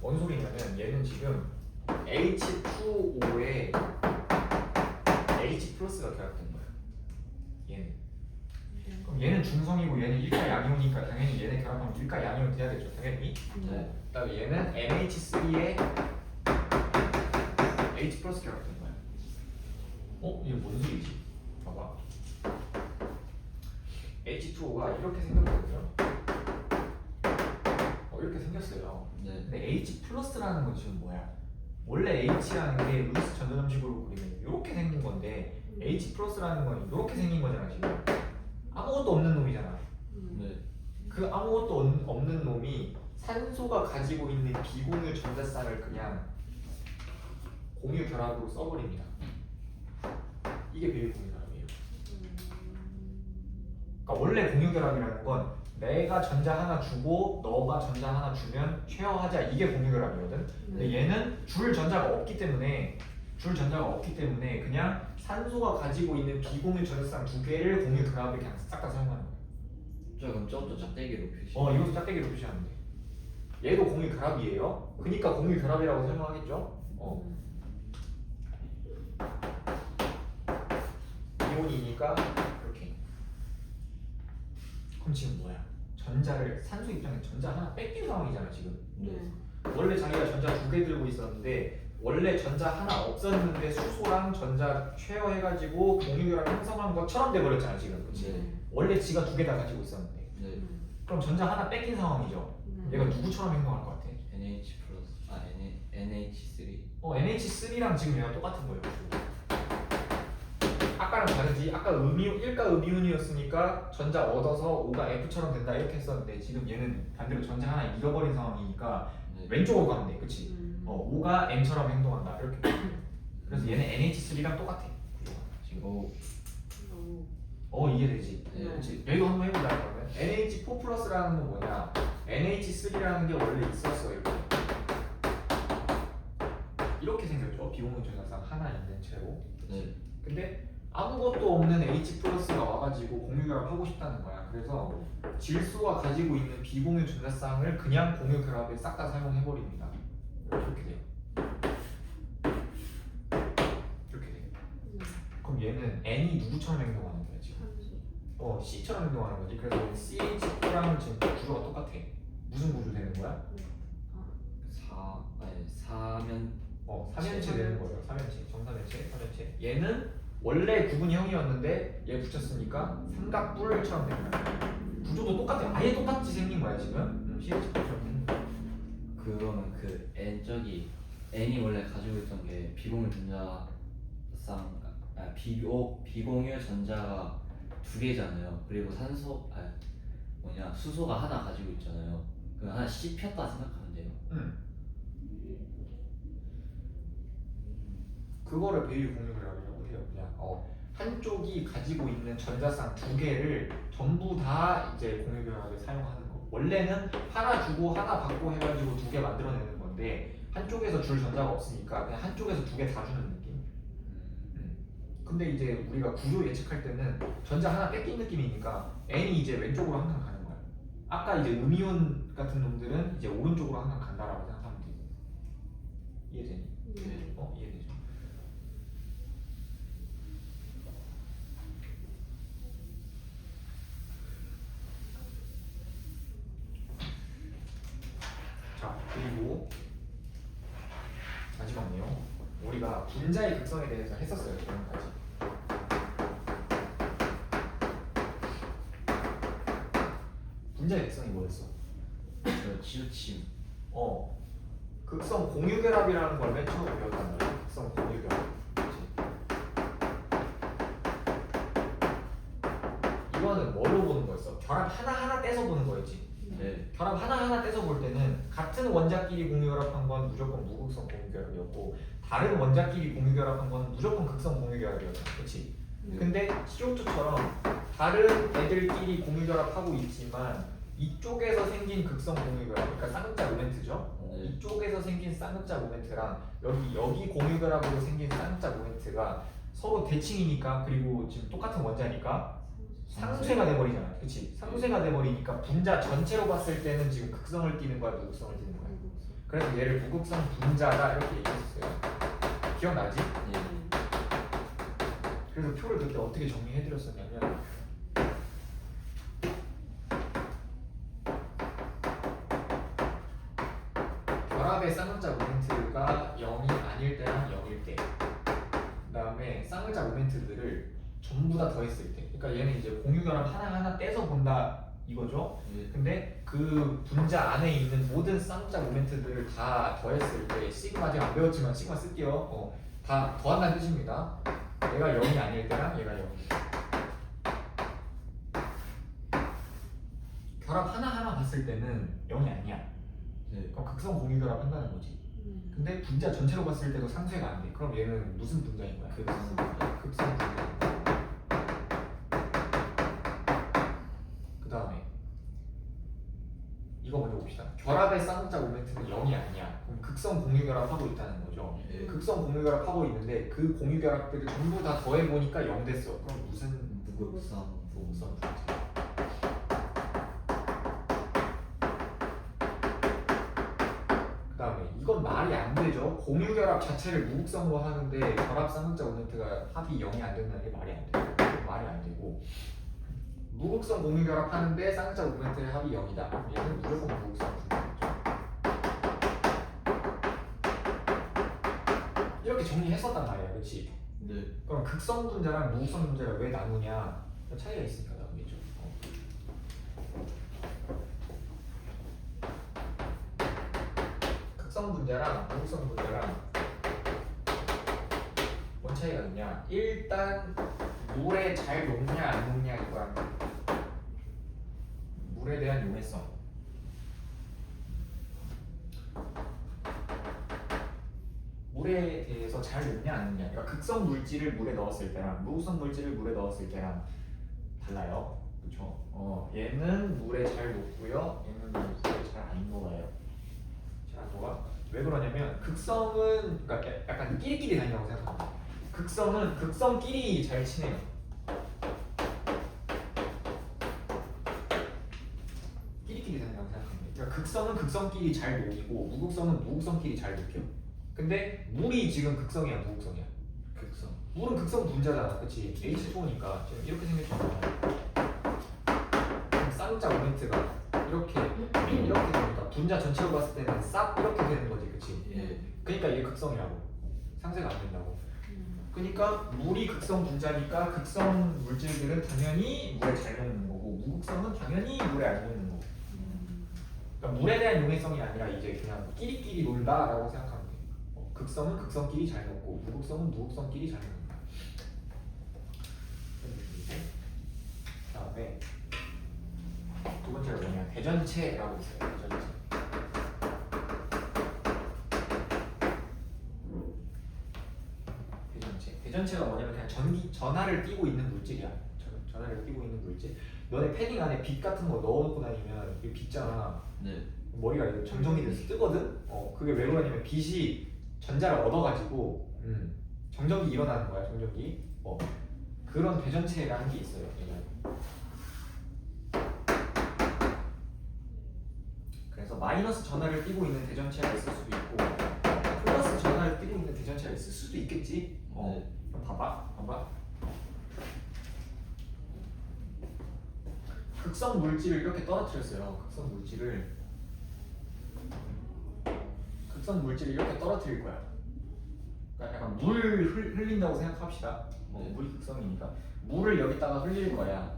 뭔 소리냐면 얘는 지금 H2O에 H 플러스가 결합된 거야. 얘는. 그럼 얘는 중성이고 얘는 일가 양이오니까 당연히 얘네 결합하면 일가 양이오 돼야겠죠. 당연히. 네. 그다음에 얘는 NH3에 H 플러스 결합된 거야. 이게 뭔 소리지? 봐봐. H2O가 이렇게 생겼거든요. 이렇게 생겼어요. 네. 근데 H 플러스라는 건 지금 뭐야? 원래 H라는 게 루이스 전자점식으로 그리면 이렇게 생긴 건데 H 플러스라는 건 이렇게 생긴 거잖아 지금. 아무것도 없는 놈이잖아. 네. 그 아무것도 없는 놈이 산소가 가지고 있는 비공유 전자쌍을 그냥 공유 결합으로 써버립니다. 이게 배위 공유 결합이에요. 그러니까 원래 공유 결합이라는 건 내가 전자 하나 주고 너가 전자 하나 주면 쉐어하자 이게 공유 결합이거든. 근데 얘는 줄 전자가 없기 때문에 그냥 산소가 가지고 있는 비공유 전자쌍 2개를 공유 결합에 그냥 싹 다 사용하는 거야. 저 그럼 저것도 짝대기로 표시. 이것도 짝대기로 표시하면 돼. 얘도 공유 결합이에요. 그러니까 공유 결합이라고 설명하겠죠. 이온이니까 이렇게. 그럼 지금 뭐야? 전자를 산소 입장에 전자 하나 뺏긴 상황이잖아 지금. 네. 원래 자기가 전자 2개 들고 있었는데 원래 전자 하나 없었는데 수소랑 전자 쉐어해가지고 공유결합 형성한 것처럼 돼버렸잖아 지금. 그치? 네. 원래 지가 2개 다 가지고 있었는데. 네. 그럼 전자 하나 뺏긴 상황이죠. 얘가 누구처럼 행동할 것 같아? NH 플러스 NH3. NH3랑 지금 얘가 똑같은 거예요. 아까랑 다르지? 아까 음이온, 1가 음이온이었으니까 전자 얻어서 O가 F처럼 된다 이렇게 했었는데 지금 얘는 반대로 전자 하나 잃어버린 상황이니까 네. 왼쪽으로 가면 돼. 그치? O가 N처럼 행동한다 이렇게. 그래서 얘는 NH3랑 똑같아. 구조가. 지금 이해되지? 네. 그치? 얘도 한번 해보자 그러면. NH4 플러스라는 건 뭐냐? NH3라는 게 원래 있었어 이렇게 생겼죠. 비공유 전자쌍 하나 있는 채로. 네. 근데 아무것도 없는 H 플러스가 와가지고 공유결합 하고 싶다는 거야. 그래서 질소가 가지고 있는 비공유 전자쌍을 그냥 공유결합에 싹 다 사용해버립니다. 이렇게 돼요. 이렇게 돼요. 그럼 얘는 N이 누구처럼 행동하는 거야 지금? C처럼 행동하는 거지. 그래서 CH4랑 지금 구조가 똑같아. 무슨 구조 되는 거야? 4면 3연체 되는 거예요. 3연체, 정삼연체, 3연체. 얘는 원래 구분이 형이었는데 얘 붙였으니까 삼각뿔처럼 되는 거야. 구조도 똑같아. 아예 똑같이 생긴 거야 지금. CH4처럼 생긴 거야. 그러면 그 N 저기 N이 원래 가지고 있던 게 비공유 전자쌍 비공유 전자가 2개잖아요. 그리고 수소가 하나 가지고 있잖아요. 그 하나 씹혔다 생각하면 돼요. 그거를 배유 공유결합이라고 해요. 그냥 한쪽이 가지고 있는 전자쌍 2개를 전부 다 이제 공유결합에 사용하는 거. 원래는 하나 주고 하나 받고 해가지고 2개 만들어내는 건데 한쪽에서 줄 전자가 없으니까 그냥 한쪽에서 2개 다 주는 느낌. 근데 이제 우리가 구조 예측할 때는 전자 하나 뺏긴 느낌이니까 N이 이제 왼쪽으로 항상 가는 거야. 아까 이제 음이온 같은 놈들은 이제 오른쪽으로 항상 간다라고 생각하면 돼. 이해되니? 네. 이해되죠? 자, 그리고 마지막 내용. 우리가 분자의 극성에 대해서 했었어요. 지금까지. 분자의 극성이 뭐였어? 저 치우침. 극성 공유결합이라는 걸 맨 처음 배웠단 말이야. 극성 공유결합. 그치? 이거는 뭐로 보는 거였어? 결합 하나하나 떼서 보는 거였지. 네. 결합 하나하나 떼서 볼 때는 같은 원자끼리 공유결합한 건 무조건 무극성 공유결합이었고 다른 원자끼리 공유결합한 건 무조건 극성 공유결합이었잖아. 그치? 근데 CO2처럼 다른 애들끼리 공유결합하고 있지만 이쪽에서 생긴 극성 공유결합, 그러니까 쌍극자 모멘트죠. 네. 이쪽에서 생긴 쌍극자 모멘트랑 여기 공유결합으로 생긴 쌍극자 모멘트가 서로 대칭이니까 그리고 지금 똑같은 원자니까 상쇄가 돼버리잖아. 그치? 상쇄가 돼버리니까 분자 전체로 봤을 때는 지금 극성을 띠는 거야, 무극성을 띠는 거야. 그래서 얘를 무극성 분자다 이렇게 얘기했어요. 기억나지? 네. 그래서 표를 그때 어떻게 정리해드렸었냐면 결합의 쌍극자 모멘트가 0이 아닐 때랑 0일 때, 그 다음에 쌍극자 모멘트들을 전부 다 더했을 때, 그러니까 얘는 이제 공유결합 하나하나 떼서 본다 이거죠. 네. 근데 그 분자 안에 있는 모든 쌍극자 모멘트들을 다 더했을 때, 시그마 아직 안 배웠지만 시그마 쓸게요. 다 더한다는 뜻입니다. 얘가 0이 아닐 때랑 얘가 0일 때. 결합 하나하나 봤을 때는 0이 아니야. 네. 그럼 극성 공유결합 한다는 거지. 근데 분자 전체로 봤을 때도 상쇄가 안 돼. 그럼 얘는 무슨 분자인 거야? 극성. 극성 분자. 그 다음에 이거 먼저 봅시다. 결합의 쌍극자 모멘트는 0이 아니야. 그럼 극성 공유결합 하고 있다는 거죠. 네. 극성 공유결합 하고 있는데 그 공유결합들을 전부 다 더해보니까 0 됐어. 그럼 무슨 무극성. 무극성 분자? 그 다음에 이건 말이 안 되죠. 공유결합 자체를 무극성으로 하는데 결합 쌍극자 모멘트가 합이 0이 안 된다는 게 말이 안 돼요. 말이 안 되고 무극성 공유결합하는데 쌍자 모멘트의 합이 0이다. 그럼 얘는 무조건 무극성 분자겠죠. 이렇게 정리했었단 말이야, 그렇지? 네. 그럼 극성 분자랑 무극성 분자를 왜 나누냐? 차이가 있으니까 나누겠죠. 극성 분자랑 무극성 분자랑 뭔 차이가 있냐? 일단 물에 잘 녹냐 안 녹냐 이거랑 물에 대한 용해성. 물에 대해서 잘 녹냐 안 녹냐. 그러니까 극성 물질을 물에 넣었을 때랑 무극성 물질을 물에 넣었을 때랑 달라요. 그렇죠? 얘는 물에 잘 녹고요. 얘는 물에 잘 안 녹아요. 잘 안 녹아? 왜 그러냐면 극성은 그러니까 약간 끼리끼리 다닌다고 생각합니다. 극성은 극성끼리 잘 친해요. 끼리끼리 다닌다고 생각합니다. 그러니까 극성은 극성끼리 잘 녹이고 무극성은 무극성끼리 잘 녹여. 근데 물이 지금 극성이야, 무극성이야? 극성. 물은 극성 분자잖아, 그렇지? H2O니까 지금 이렇게 생겼잖아. 쌍자 모멘트가 이렇게 되니까 분자 전체로 봤을 때는 싹 이렇게 되는 거지, 그렇지? 예. 그러니까 얘 극성이라고. 상쇄가 안 된다고. 그러니까 물이 극성 분자니까 극성 물질들은 당연히 물에 잘 녹는 거고 무극성은 당연히 물에 안 녹는 거고. 그러니까 물에 대한 용해성이 아니라 이제 그냥 끼리끼리 놀다라고 생각하면 돼. 극성은 극성끼리 잘 녹고 무극성은 무극성끼리 잘 녹는다. 그다음에 두 번째가 뭐냐? 대전체라고 있어요. 대전체. 대전체가 뭐냐면 그냥 전하를 띠고 있는 물질이야. 전하를 띠고 있는 물질. 너네 패딩 안에 빛 같은 거 넣어놓고 다니면 이게 빛잖아. 네. 머리가 이렇게 정전이 돼서 뜨거든. 그게 왜 그러냐면 빛이 전자를 얻어가지고 정전기 일어나는 거야. 정전기. 그런 대전체라는 게 있어요. 그래서 마이너스 전하를 띠고 있는 대전체가 있을 수도 있고 플러스 전하를 띠고 있는 대전체가 있을 수도 있겠지. 네. 그럼 봐봐. 극성 물질을 이렇게 떨어뜨렸어요. 극성 물질을 이렇게 떨어뜨릴 거야. 그러니까 약간 물 흘린다고 생각합시다. 네. 물이 극성이니까 물을 여기다가 흘릴 거야.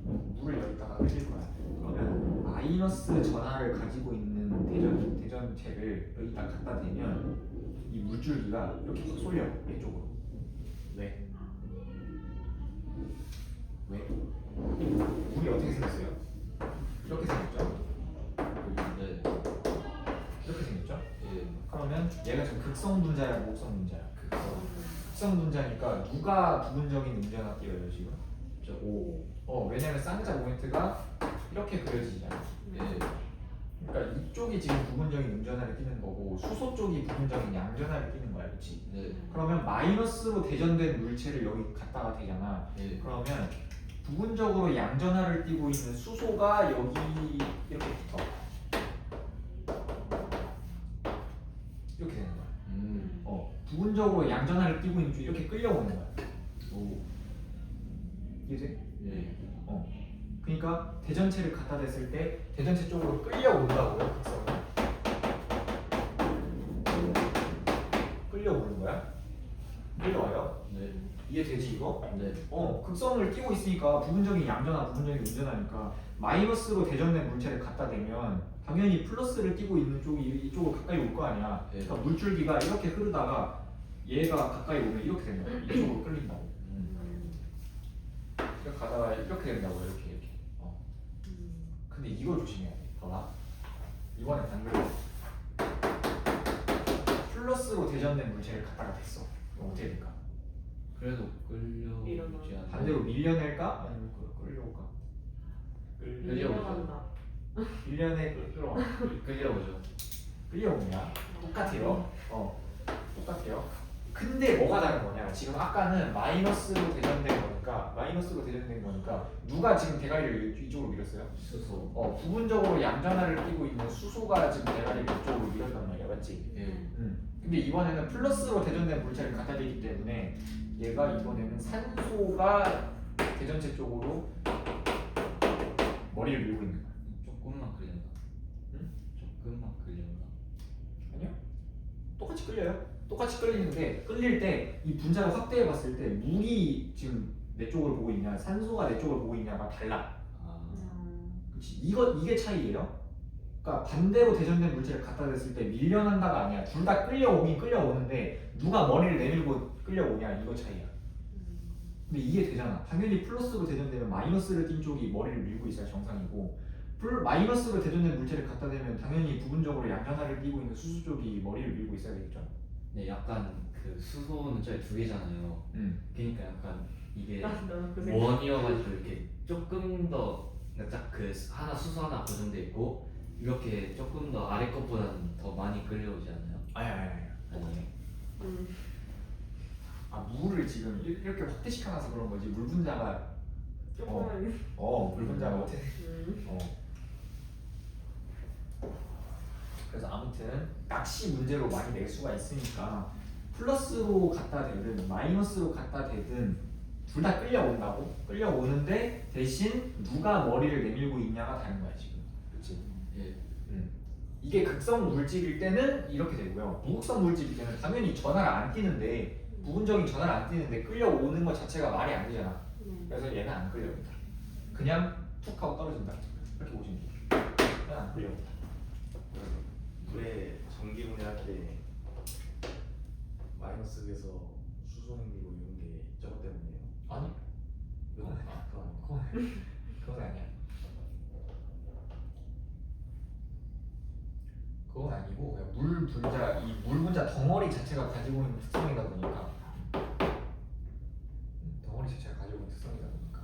물을 여기다가 흘릴 거야. 그러면 마이너스 전하를 가지고 있는 대전체를 여기다 갖다 대면 이 물줄기가 이렇게 확 쏠려. 이쪽으로. 왜? 물이 어떻게 생겼어요? 이렇게 생겼죠? 네. 이렇게 생겼죠? 예. 그러면 얘가 지금 극성 분자야, 무극성 분자야? 극성 분자니까 누가 부분적인 운전학 띄어요 지금? 저 5. 왜냐면 쌍자 모멘트가 이렇게 그려지잖아. 예. 그러니까 이쪽이 지금 부분적인 운전하를 띄는 거고 수소 쪽이 부분적인 양전하를 띄는 거야, 그렇지? 네. 그러면 마이너스로 대전된 물체를 여기 갖다가 대잖아. 예. 그러면 부분적으로 양전하를 띄고 있는 수소가 여기 이렇게 붙어. 이렇게 되는 거야. 부분적으로 양전하를 띄고 있는 쪽 이렇게 끌려오는 거야. 오. 이해돼? 예. 그러니까 대전체를 갖다 댔을 때 대전체 쪽으로 끌려온다고요, 극성은. 끌려오는 거야? 끌려와요? 네. 이해되지 이거? 네. 극성을 띄고 있으니까 부분적인 양전하, 부분적인 운전하니까 마이너스로 대전된 물체를 갖다 대면 당연히 플러스를 띄고 있는 쪽이 이쪽으로 가까이 올 거 아니야. 네. 그러니까 물줄기가 이렇게 흐르다가 얘가 가까이 오면 이렇게 된다. 이쪽으로 끌린다고. 이렇게 가다가 이렇게 된다고 이렇게. 근데 이거 조심해야 돼. 봐봐. 이번엔 반대로 플러스로 대전된 물체를 갖다가 댔어. 이거 어떻게 될까? 그래도 끌려오지 않아요. 반대로 밀려낼까? 아니면 끌려올까? 밀려간다. 끌려와. 끌려오죠. 끌려오냐? 똑같아요. 똑같아요. 근데 뭐가 다른 거냐? 지금 아까는 마이너스로 대전된 거니까 누가 지금 대가리를 이쪽으로 밀었어요? 수소. 부분적으로 양전하를 띄고 있는 수소가 지금 대가리를 이쪽으로 밀었단 말이야. 맞지? 예. 근데 이번에는 플러스로 대전된 물체를 갖다 대기 때문에 얘가 이번에는 산소가 대전체 쪽으로 머리를 밀고 있는 거야. 조금만 끌려나? 응? 조금만 끌려나? 아니요. 똑같이 끌려요. 똑같이 끌리는데 끌릴 때 이 분자를 확대해 봤을 때 물이 지금 내 쪽을 보고 있냐 산소가 내 쪽을 보고 있냐가 달라. 아, 그렇지. 이게 차이예요. 그러니까 반대로 대전된 물체를 갖다 댔을 때 밀려난다가 아니야. 둘 다 끌려오긴 끌려오는데 누가 머리를 내밀고 끌려오냐 이거 차이야. 근데 이게 되잖아. 당연히 플러스로 대전되면 마이너스를 띈 쪽이 머리를 밀고 있어야 정상이고 마이너스로 대전된 물체를 갖다 대면 당연히 부분적으로 양전하를 띄고 있는 수소 쪽이 머리를 밀고 있어야 되겠죠. 네, 약간 그 수소는 저희 두 개잖아요. 그러니까 약간 이게 나도 그 생각. 원이어가지고 이렇게 조금 더 딱 그 하나 수소 하나 고정돼 있고 이렇게 조금 더 아래 것보다는 더 많이 끌려오지 않나요? 아니야. 아니에요. 아 물을 지금 이렇게 확대시켜놔서 그런 거지. 물 분자가 조금만. 물 분자가 어떻게 그래서 아무튼 낚시 문제로 많이 낼 수가 있으니까 플러스로 갖다 대든 마이너스로 갖다 대든 둘 다 끌려온다고? 끌려오는데 대신 누가 머리를 내밀고 있냐가 다른 거야 지금. 그렇지? 예. 이게 극성 물질일 때는 이렇게 되고요. 무극성 물질일 때는 당연히 전하를 안 띄는데 부분적인 전하를 안 띄는데 끌려오는 것 자체가 말이 안 되잖아. 그래서 얘는 안 끌려온다. 그냥 툭 하고 떨어진다. 이렇게 보시면 돼요. 그냥 안 끌려온다. 물에 전기 분해할 때 마이너스에서 수소 생기고 이런 게 저것 때문이에요. 아니? 그건 아니고. 그건 아니야. 그건 아니고 그냥 물 분자 이 물 분자 덩어리 자체가 가지고 있는 특성이다 보니까 덩어리 자체가 가지고 있는 특성이다 보니까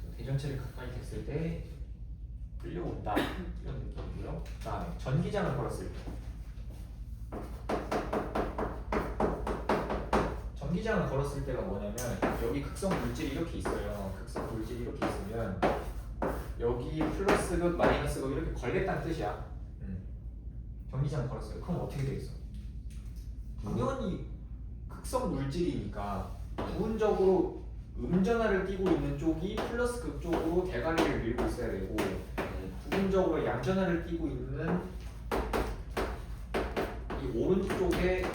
그래서 대전체를 가까이 됐을 때 끌려온다 이런 느낌이고요. 그다음에 전기장을 걸었을 때 전기장을 걸었을 때가 뭐냐면 여기 극성 물질이 이렇게 있어요. 극성 물질이 이렇게 있으면 여기 플러스극 마이너스극 이렇게 걸겠다는 뜻이야. 전기장을 걸었어요. 그럼 어떻게 되겠어? 당연히 극성 물질이니까 부분적으로 음전하를 띄고 있는 쪽이 플러스극 쪽으로 대가리를 밀고 있어야 되고 부분적으로 양전하를 띄고 있는 이 오른쪽에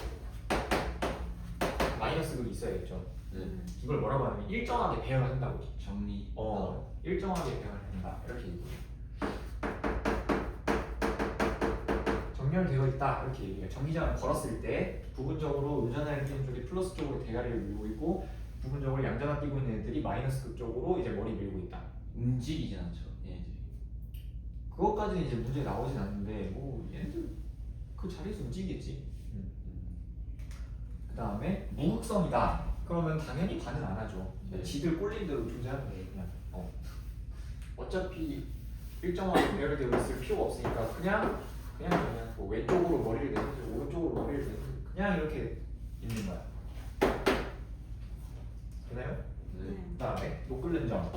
마이너스극이 있어야겠죠. 네. 이걸 뭐라고 하냐면 일정하게 배열한다고. 정리. 일정하게 배열한다 이렇게 얘기해요. 정렬되어 있다 이렇게 얘기해요. 전기장을 걸었을 때 부분적으로 음전하를 띄는 쪽이 플러스 쪽으로 대가리를 밀고 있고 부분적으로 양전하 띄고 있는 애들이 마이너스극 쪽으로 이제 머리 밀고 있다. 움직이진 않죠. 얘네들이. 그것까지는 이제 문제 나오진 않는데 뭐 얘네들 그 자리에서 움직이겠지. 그 다음에 무극성이다. 그러면 당연히 반응 안 하죠. 네. 지들 꼴린 대로 존재하는 거예요. 그냥 어차피 일정하게 배열되어 있을 필요가 없으니까 그냥 뭐 왼쪽으로 머리를 내든지 오른쪽으로 머리를 내든지 그냥 이렇게 있는 거야. 되나요? 네. 그 다음에 노끓는 점.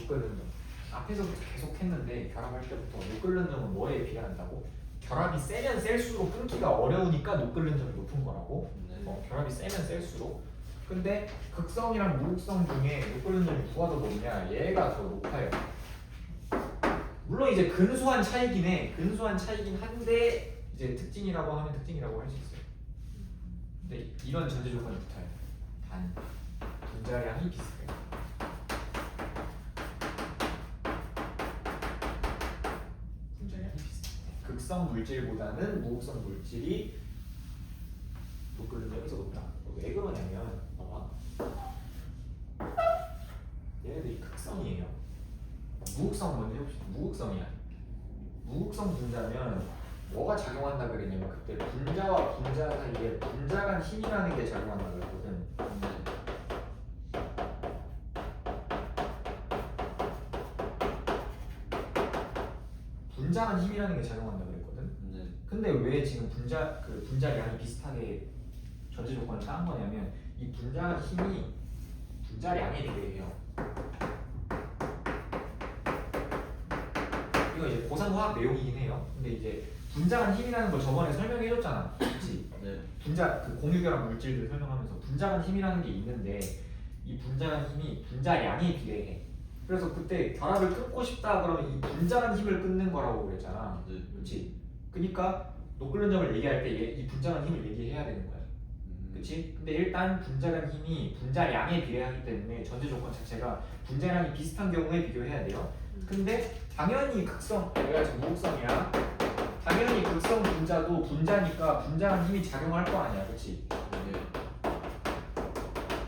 노끓는 점. 앞에서부터 계속 했는데 결합할 때부터 노끓는 점은 뭐에 비례한다고? 결합이 세면 셀수록 끊기가 어려우니까 노끓는 점이 높은 거라고. 네. 결합이 세면 셀수록. 근데 극성이랑 무극성 중에 노끓는 점이 누가 더 높냐? 얘가 더 높아요. 물론 이제 근소한 차이긴 해. 근소한 차이긴 한데 이제 특징이라고 하면 특징이라고 할 수 있어요. 근데 이런 전제 조건이 붙어요. 단 분자량이 비슷해요. 분자량이 비슷해. 극성 물질보다는 무극성 물질이 노끓는 점이 더 높다. 왜 그러냐면 봐봐. 얘네들이 극성이에요. 무극성 먼저 해봅시다. 무극성이야. 무극성 분자면 뭐가 작용한다 그랬냐면 그때 분자와 분자 사이에 분자 간 힘이라는 게 작용한다 그랬거든. 분자 간 힘이라는 게 작용한다 그랬거든. 네. 근데 왜 지금 분자량이 비슷하게 전제 조건을 딴 거냐면 이 분자 힘이 분자량에 비례해요. 이제 고상화학 내용이긴 해요. 근데 이제 분자간 힘이라는 걸 저번에 설명해줬잖아. 그렇지? 네. 분자 그 공유결합 물질들 설명하면서 분자간 힘이라는 게 있는데 이 분자간 힘이 분자량에 비례해. 그래서 그때 결합을 끊고 싶다 그러면 이 분자간 힘을 끊는 거라고 그랬잖아. 네. 그렇지? 그러니까 녹글는 점을 얘기할 때 이 분자간 힘을 얘기해야 되는 거야. 그렇지? 근데 일단 분자간 힘이 분자량에 비례하기 때문에 전제 조건 자체가 분자량이 비슷한 경우에 비교해야 돼요. 근데 당연히 극성, 내가 지금 무극성이야. 당연히 극성 분자도 분자니까 분자간 힘이 작용할 거 아니야, 그렇지? 네.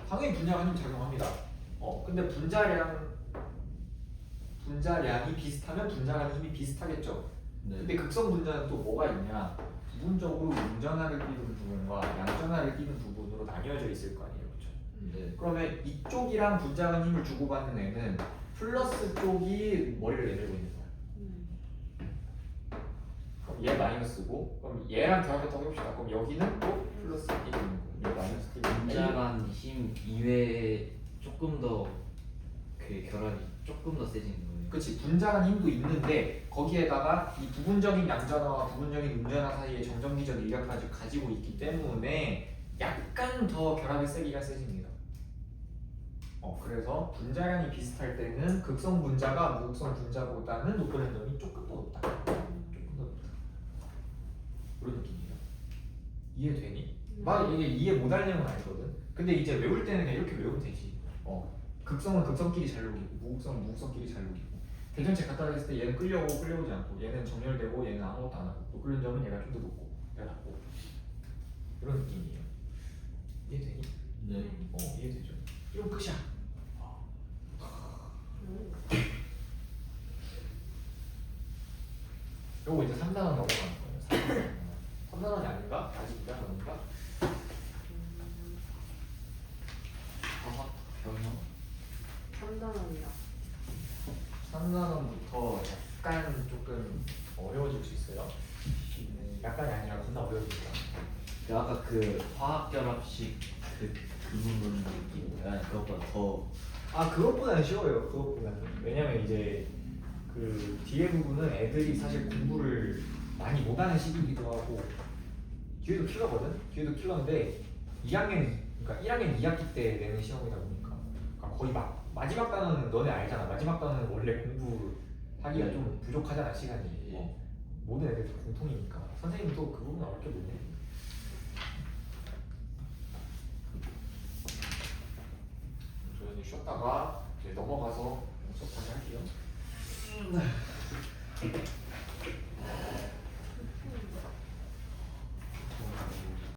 당연히 분자간 힘이 작용합니다. 근데 분자량이 비슷하면 분자간 힘이 비슷하겠죠. 네. 근데 극성 분자는 또 뭐가 있냐? 부분적으로 음전하를 띄는 부분과 양전하를 띄는 부분으로 나뉘어져 있을 거 아니에요, 그렇죠? 네. 그러면 이쪽이랑 분자간 힘을 주고받는 애는 플러스 쪽이 머리를 내밀고 있는 거야. 그럼 얘 마이너스고, 그럼 얘랑 결합했다고 해봅시다. 그럼 여기는 또 플러스 끼고 있는 거. 얘 마이너스 끼고 있는 거. 분자간 힘 이외에 조금 더 그 결합이 조금 더 세지는 거예요. 그치, 분자간 힘도 있는데 거기에다가 이 부분적인 양전하와 부분적인 음전하 사이에 정전기적 인력까지 가지고 있기 때문에 약간 더 결합의 세기가 세집니다. 그래서 분자량이 비슷할 때는 극성 분자가 무극성 분자보다는 녹는 점이 조금 더 높다. 조금 더 높다. 그런 느낌이에요. 이해되니? 막 이게 이해 못할 내용은 아니거든. 근데 이제 외울 때는 그냥 이렇게 외우면 되지. 극성은 극성끼리 잘 녹이고 무극성은 무극성끼리 잘 녹이고 대전체 갖다 댔을 때 얘는 끌려오지 않고 얘는 정렬되고 얘는 아무것도 안 하고 녹는 점은 얘가 좀 더 높고 얘가 낮고 이런 느낌이에요. 이해되니? 네. 이해되죠? 이건 끝이야. 요거 이제 3단원 넘어가는 거예요. 3단원이 아닌가? 아직 2단원인가? 화학 변형? 3단원이야. 3단원부터 약간 조금 어려워질 수 있어요. 약간이 아니라 겁나 어려워집니다. 그 아까 그 화학 결합식 그 부분 느낌 아니 그것보다 더 그것보다는 쉬워요. 그것보다는. 왜냐면 이제 그 뒤에 부분은 애들이 사실 공부를 많이 못하는 시기이기도 하고 뒤에도 킬러거든? 뒤에도 킬러인데 2학년, 그러니까 1학년 2학기 때 내는 시험이다 보니까 그러니까 거의 마지막 단원은 너네 알잖아. 마지막 단원은 원래 공부하기가 네. 좀 부족하잖아, 시간이. 예. 모든 애들 다 공통이니까 선생님도 그 부분 어렵게 못 내. 조용히 쉬었다가 이제 넘어가서 수업 다시 할게요.